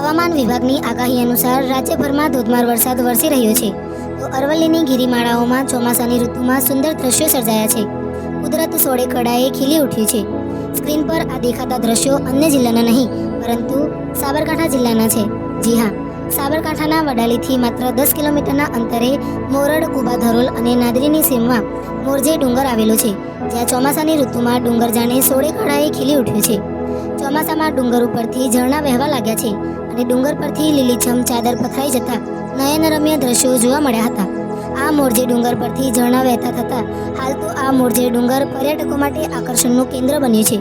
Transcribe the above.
હવામાન વિભાગની આગાહી અનુસાર રાજ્યભરમાં ધોધમાર વરસાદ વરસી રહ્યો છે, તો અરવલ્લીની ગિરિમાળાઓમાં ચોમાસાની ઋતુમાં સુંદર દ્રશ્યો સર્જાયા છે. કુદરત સોળે કળાએ ખીલી ઉઠ્યું છે. સ્ક્રીન પર આ દેખાતા દ્રશ્યો અન્ય જિલ્લાના નહીં, પરંતુ સાબરકાંઠા જિલ્લાના છે. જી હા, સાબરકાંઠાના વડાલીથી માત્ર 10 કિલોમીટરના અંતરે મોરડ, કુબા, ધરોલ અને નાદરીની સીમમાં મોરજે ડુંગર આવેલો છે, જ્યાં ચોમાસાની ઋતુમાં ડુંગર જાણે સોળે કળાએ ખીલી ઉઠ્યું છે. ચોમાસામાં ડુંગર ઉપરથી ઝરણા વહેવા લાગ્યા છે અને ડુંગર પરથી લીલીછમ ચાદર પથરાઈ જતા નયનરમ્ય દ્રશ્યો જોવા મળ્યા હતા. આ મોરજે ડુંગર પરથી ઝરણા વહેતા થતા હાલ તો આ મોરજે ડુંગર પર્યટકો માટે આકર્ષણનું કેન્દ્ર બન્યું છે.